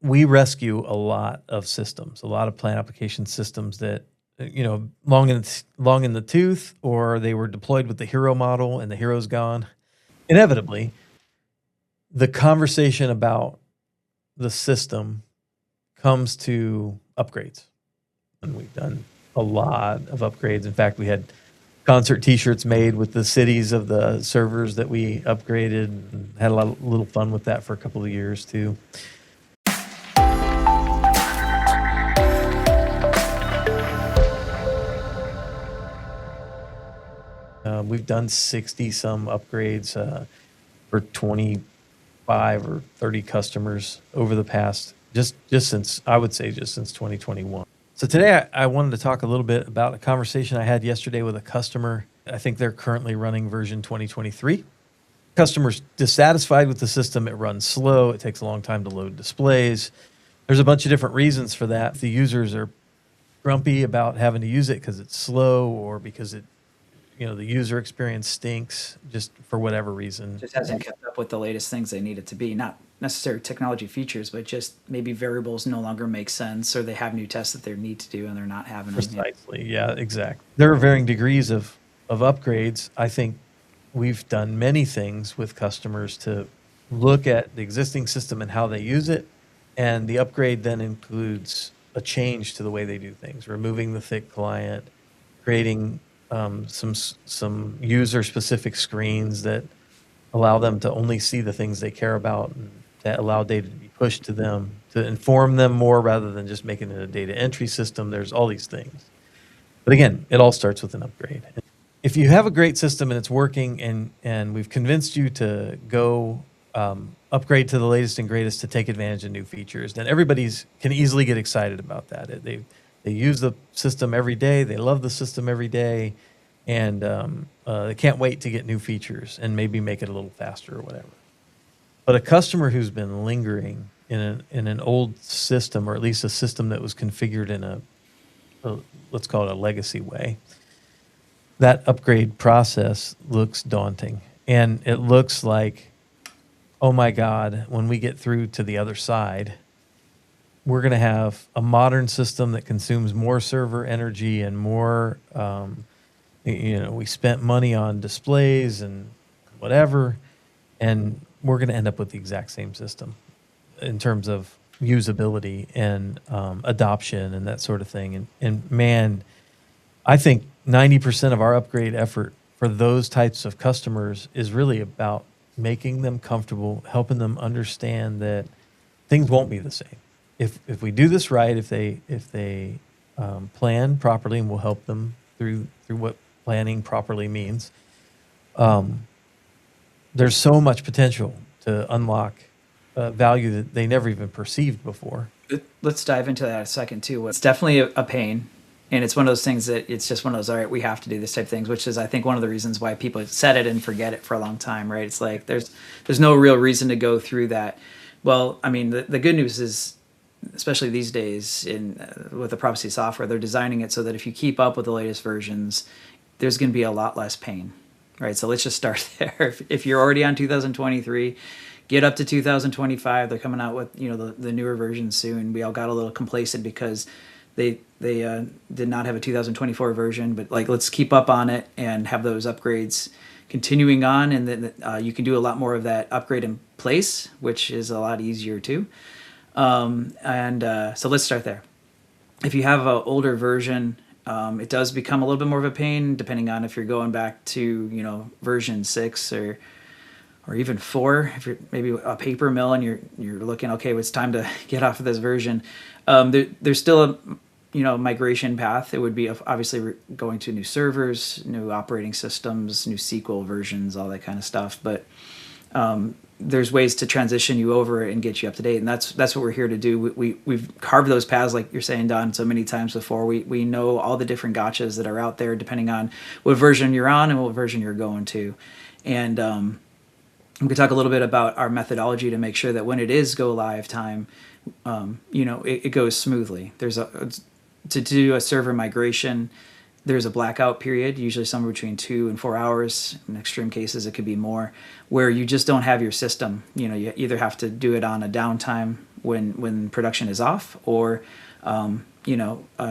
we rescue a lot of systems, a lot of plant application systems that, long in the tooth, or they were deployed with the hero model and the hero's gone. Inevitably, the conversation about the system comes to upgrades. And we've done a lot of upgrades. In fact, we had concert t-shirts made with the cities of the servers that we upgraded, and had a little fun with that for a couple of years too. We've done 60 some upgrades for 25 or 30 customers over the past, just since 2021. So today I wanted to talk a little bit about a conversation I had yesterday with a customer. I think they're currently running version 2023. Customer's dissatisfied with the system. It runs slow. It takes a long time to load displays. There's a bunch of different reasons for that. The users are grumpy about having to use it because it's slow, or because the user experience stinks, just for whatever reason. Just hasn't kept up with the latest things they need it to be. Not necessarily technology features, but just maybe variables no longer make sense, or they have new tests that they need to do and they're not having them. Precisely. Yeah, exactly. There are varying degrees of upgrades. I think we've done many things with customers to look at the existing system and how they use it. And the upgrade then includes a change to the way they do things, removing the thick client, creating some user-specific screens that allow them to only see the things they care about, and that allow data to be pushed to them to inform them more, rather than just making it a data entry system. There's all these things. But again, it all starts with an upgrade. If you have a great system and it's working, and we've convinced you to go upgrade to the latest and greatest to take advantage of new features, then everybody can easily get excited about that. They use the system every day. They love the system every day, and they can't wait to get new features and maybe make it a little faster or whatever. But a customer who's been lingering in an old system, or at least a system that was configured in a let's call it a legacy way, that upgrade process looks daunting. And it looks like, oh my God, when we get through to the other side, we're going to have a modern system that consumes more server energy and more, we spent money on displays and whatever, and we're going to end up with the exact same system in terms of usability and adoption and that sort of thing. And man, I think 90% of our upgrade effort for those types of customers is really about making them comfortable, helping them understand that things won't be the same. If we do this right, if they plan properly, and we'll help them through what planning properly means, there's so much potential to unlock value that they never even perceived before. Let's dive into that a second too. It's definitely a pain, and it's one of those things that it's just one of those, all right, we have to do this type of things, which is, I think, one of the reasons why people set it and forget it for a long time, right? It's like there's no real reason to go through that. Well, I mean, the good news is, especially these days with the Proficy software, they're designing it so that if you keep up with the latest versions, there's going to be a lot less pain, right? So let's just start there. If you're already on 2023, get up to 2025. They're coming out with the newer versions soon. We all got a little complacent because they did not have a 2024 version, but let's keep up on it and have those upgrades continuing on, and then you can do a lot more of that upgrade in place, which is a lot easier too. So let's start there. If you have an older version, it does become a little bit more of a pain, depending on if you're going back to version 6 or even 4. If you're maybe a paper mill and you're looking, okay, it's time to get off of this version. There's still a migration path. It would be obviously going to new servers, new operating systems, new SQL versions, all that kind of stuff. But there's ways to transition you over and get you up to date, and that's what we're here to do. We've carved those paths, like you're saying, Don, so many times before. We know all the different gotchas that are out there, depending on what version you're on and what version you're going to. And we could talk a little bit about our methodology to make sure that when it is go live time, it goes smoothly. To do a server migration, there's a blackout period, usually somewhere between 2 and 4 hours. In extreme cases, it could be more, where you just don't have your system. You either have to do it on a downtime when production is off, or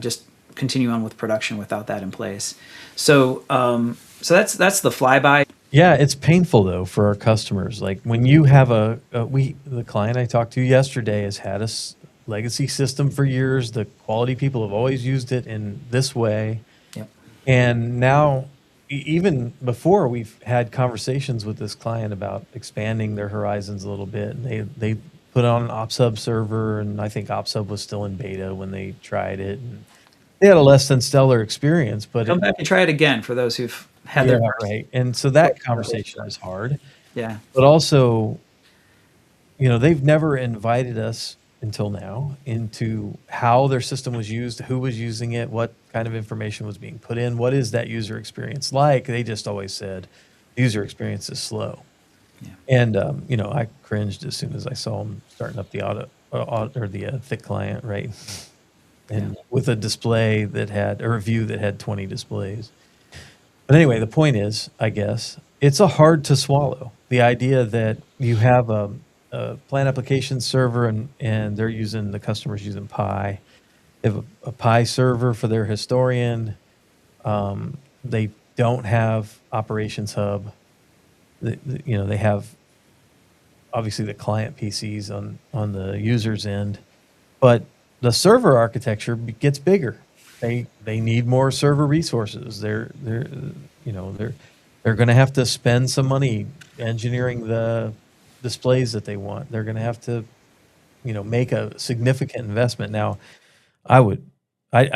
just continue on with production without that in place. So that's the flyby. Yeah, it's painful though for our customers. Like when you have the client I talked to yesterday has had a legacy system for years. The quality people have always used it in this way. Yep. And now, even before, we've had conversations with this client about expanding their horizons a little bit. And they put on an OpSub server, and I think OpSub was still in beta when they tried it. And they had a less than stellar experience, but Come back and try it again for those who've had their first. right. And so that conversation is hard. Yeah. But also, they've never invited us until now into how their system was used, who was using it, what kind of information was being put in, what is that user experience like. They just always said user experience is slow. Yeah. And I cringed as soon as I saw them starting up the the thick client, right? And with a display that had a view that had 20 displays. But anyway, the point is, I guess it's a hard to swallow, the idea that you have a plant application server and the customer's using Pi. They have a Pi server for their historian. They don't have operations hub. They have obviously the client PCs on the user's end, but the server architecture gets bigger. They need more server resources. They're going to have to spend some money engineering the displays that they want. They're going to have to, make a significant investment. Now, I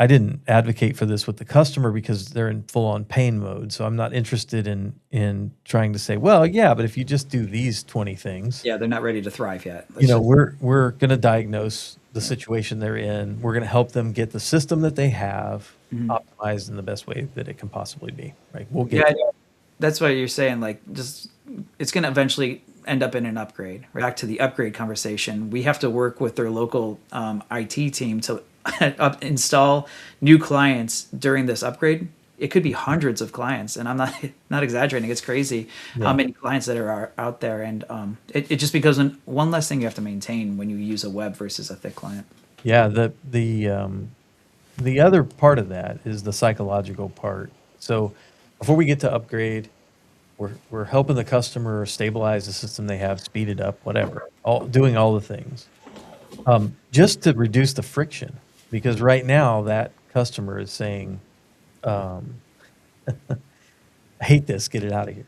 didn't advocate for this with the customer because they're in full on pain mode. So I'm not interested in trying to say, well, yeah, but if you just do these 20 things, Yeah, they're not ready to thrive yet. we're going to diagnose the situation they're in. We're going to help them get the system that they have optimized in the best way that it can possibly be. Right? We'll get. Yeah, that's why you're saying just it's going to eventually end up in an upgrade. Right? Back to the upgrade conversation, we have to work with their local IT team to install new clients during this upgrade. It could be hundreds of clients, and I'm not exaggerating. It's crazy how many clients that are out there, and it just becomes one less thing you have to maintain when you use a web versus a thick client. Yeah, the other part of that is the psychological part. So before we get to upgrade, we're helping the customer stabilize the system they have, speed it up, whatever, doing all the things, just to reduce the friction. Because right now that customer is saying, I hate this, get it out of here.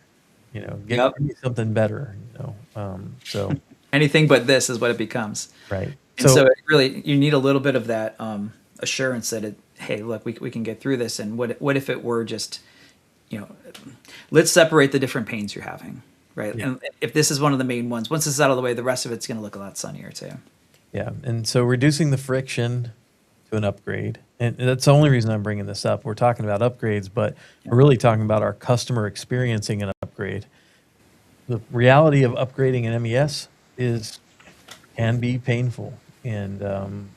Give me something better. So anything but this is what it becomes. Right. And so it really, you need a little bit of that assurance that hey, look, we can get through this. And what if it were just, let's separate the different pains you're having, right? Yeah. And if this is one of the main ones, once this is out of the way, the rest of it's going to look a lot sunnier too. Yeah. And so reducing the friction to an upgrade. And that's the only reason I'm bringing this up. We're talking about upgrades, but we're really talking about our customer experiencing an upgrade. The reality of upgrading an MES can be painful. And,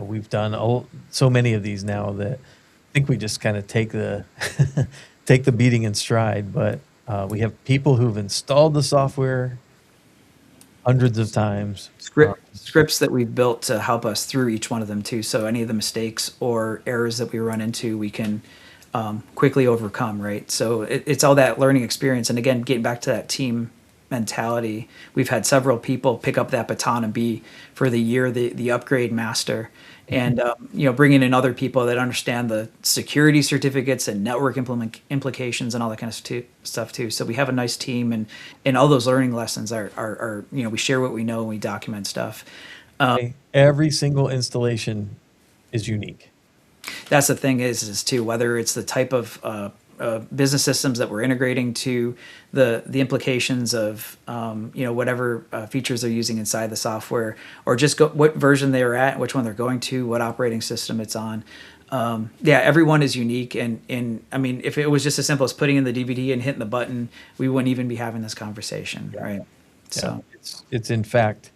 we've done so many of these now that I think we just kind of take the beating in stride. But we have people who've installed the software hundreds of times. Scripts that we've built to help us through each one of them too. So any of the mistakes or errors that we run into, we can quickly overcome, right? So it's all that learning experience. And again, getting back to that team mentality, we've had several people pick up that baton and be for the year the upgrade master, and bringing in other people that understand the security certificates and network implications and all that kind of stuff too. So we have a nice team, and all those learning lessons are we share what we know and we document stuff. Every single installation is unique. That's the thing is too, whether it's the type of business systems that we're integrating to the implications of whatever features they're using inside the software, or just what version they're at, which one they're going to, what operating system it's on. Everyone is unique, and I mean, if it was just as simple as putting in the DVD and hitting the button, we wouldn't even be having this conversation, right? So it's in fact,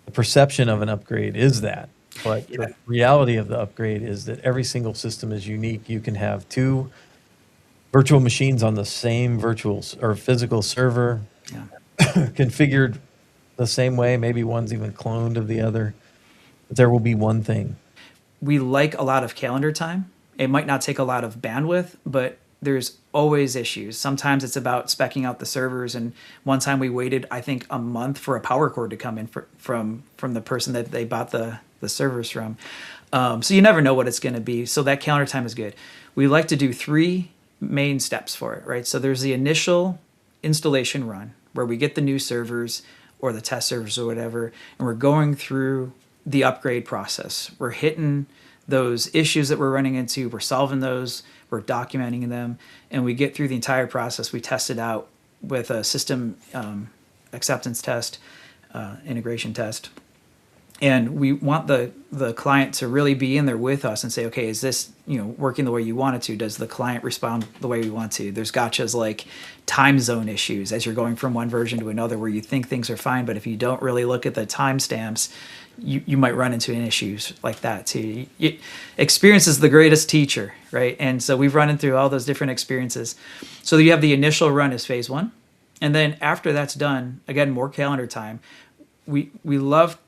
the perception of an upgrade is that, but the reality of the upgrade is that every single system is unique. You can have two virtual machines on the same virtual or physical server, configured the same way. Maybe one's even cloned of the other. But there will be one thing. We like a lot of calendar time. It might not take a lot of bandwidth, but there's always issues. Sometimes it's about speccing out the servers. And one time we waited, I think, a month for a power cord to come in from the person that they bought the servers from. So you never know what it's going to be. So that calendar time is good. We like to do 3 main steps for it, right? So there's the initial installation run where we get the new servers or the test servers or whatever, and we're going through the upgrade process. We're hitting those issues that we're running into, we're solving those, we're documenting them, and we get through the entire process. We test it out with a system acceptance test, integration test. And we want the client to really be in there with us and say, okay, is this working the way you want it to? Does the client respond the way we want to? There's gotchas like time zone issues as you're going from one version to another where you think things are fine, but if you don't really look at the timestamps, you might run into issues like that too. Experience is the greatest teacher, right? And so we've run into all those different experiences. So you have the initial run as phase 1. And then after that's done, again, more calendar time. We love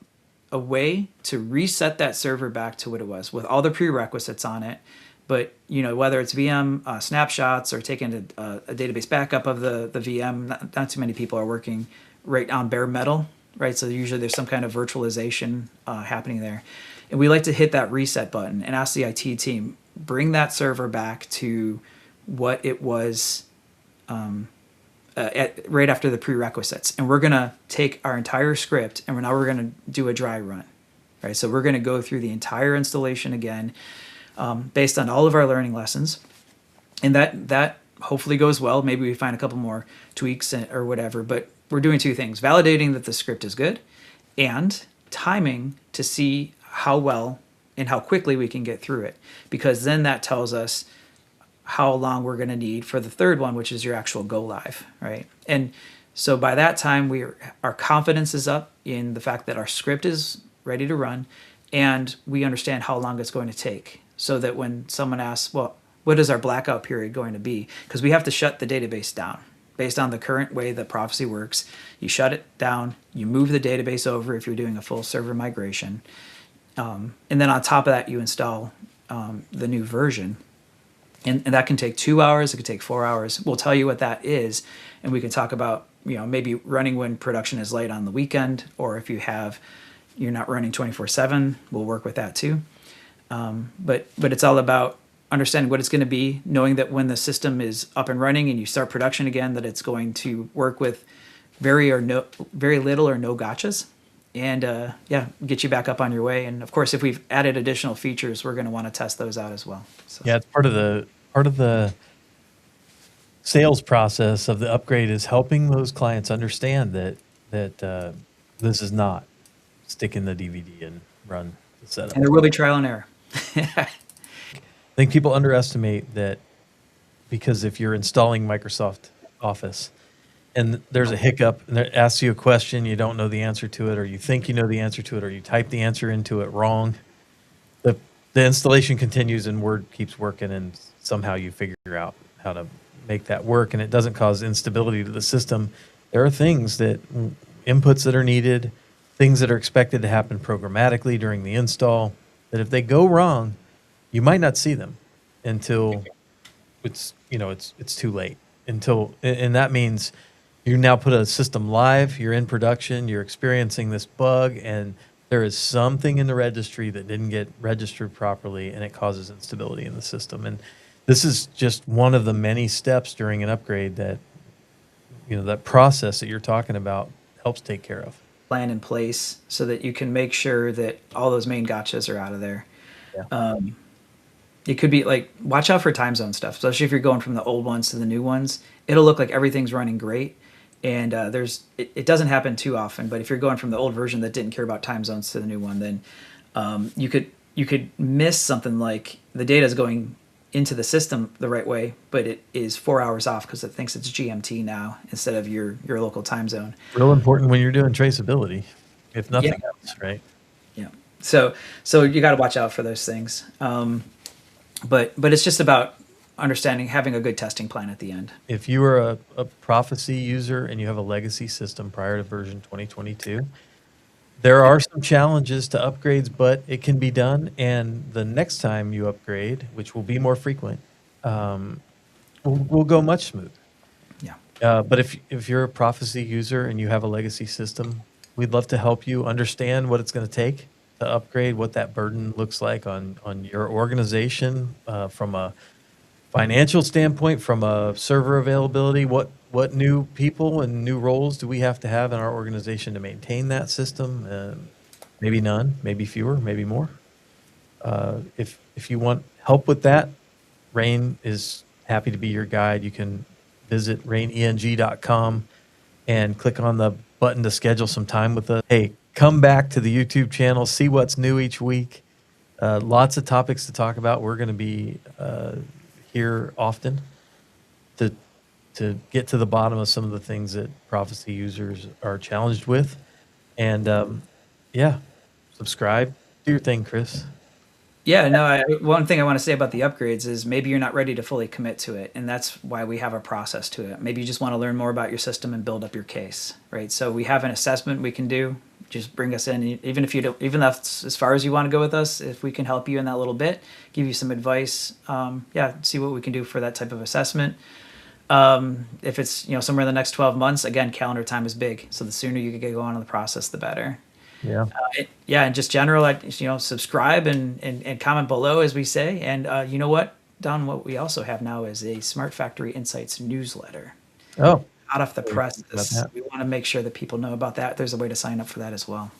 a way to reset that server back to what it was with all the prerequisites on it. But whether it's VM snapshots or taking a database backup of the VM, not too many people are working right on bare metal, right? So usually there's some kind of virtualization happening there. And we like to hit that reset button and ask the IT team, bring that server back to what it was right after the prerequisites. And we're going to take our entire script and now we're going to do a dry run, right? So we're going to go through the entire installation again based on all of our learning lessons. And that hopefully goes well. Maybe we find a couple more tweaks or whatever, but we're doing 2 things: validating that the script is good and timing to see how well and how quickly we can get through it, because then that tells us how long we're going to need for the third one, which is your actual go live, right? And so by that time, our confidence is up in the fact that our script is ready to run, and we understand how long it's going to take, so that when someone asks, well, what is our blackout period going to be? Because we have to shut the database down based on the current way that Proficy works. You shut it down, you move the database over if you're doing a full server migration, and then on top of that, you install the new version. And that can take 2 hours. It could take 4 hours. We'll tell you what that is, and we can talk about maybe running when production is light on the weekend, or if you're not running 24/7. We'll work with that too. But it's all about understanding what it's going to be, knowing that when the system is up and running and you start production again, that it's going to work with very little or no gotchas, and get you back up on your way. And of course, if we've added additional features, we're going to want to test those out as well. So. Yeah, it's part of the sales process of the upgrade is helping those clients understand that this is not stick in the DVD and run the setup. And there will be trial and error. I think people underestimate that, because if you're installing Microsoft Office and there's a hiccup and it asks you a question, you don't know the answer to it, or you think you know the answer to it, or you type the answer into it wrong, the installation continues and Word keeps working, and somehow you figure out how to make that work, and it doesn't cause instability to the system. There are inputs that are needed, things that are expected to happen programmatically during the install, that if they go wrong, you might not see them until it's too late. And that means you now put a system live, you're in production, you're experiencing this bug, and there is something in the registry that didn't get registered properly, and it causes instability in the system. And this is just one of the many steps during an upgrade that that process that you're talking about helps take care of. Plan in place so that you can make sure that all those main gotchas are out of there. Yeah. It could be like, watch out for time zone stuff, especially if you're going from the old ones to the new ones. It'll look like everything's running great, and it doesn't happen too often. But if you're going from the old version that didn't care about time zones to the new one, then you could miss something like the data is going into the system the right way, but it is 4 hours off because it thinks it's GMT now instead of your local time zone. Real important when you're doing traceability, if nothing else, right? Yeah. So you got to watch out for those things. But it's just about understanding, having a good testing plan at the end. If you are a Proficy user and you have a legacy system prior to version 2022, there are some challenges to upgrades, but it can be done. And the next time you upgrade, which will be more frequent, will go much smoother. Yeah. But if you're a Proficy user and you have a legacy system, we'd love to help you understand what it's going to take to upgrade, what that burden looks like on your organization, from a financial standpoint, from a server availability, what new people and new roles do we have to have in our organization to maintain that system? Maybe none, maybe fewer, maybe more. If you want help with that, Rain is happy to be your guide. You can visit raineng.com and click on the button to schedule some time with us. Hey, come back to the YouTube channel, see what's new each week. Lots of topics to talk about. We're going to be here often to get to the bottom of some of the things that Proficy users are challenged with. And yeah, subscribe, do your thing, Chris. Yeah, no, one thing I want to say about the upgrades is maybe you're not ready to fully commit to it, and that's why we have a process to it. Maybe you just want to learn more about your system and build up your case, right? So we have an assessment we can do. Just bring us in, even if you don't, even that's as far as you want to go with us. If we can help you in that little bit, give you some advice, yeah, see what we can do for that type of assessment. If it's somewhere in the next 12 months, again, calendar time is big, so the sooner you can get going on the process, the better. Yeah. Yeah, and just general, subscribe and comment below, as we say. And you know what, Don, what we also have now is a Smart Factory Insights newsletter. Oh, Out off the press. about that. We want to make sure that people know about that. There's a way to sign up for that as well.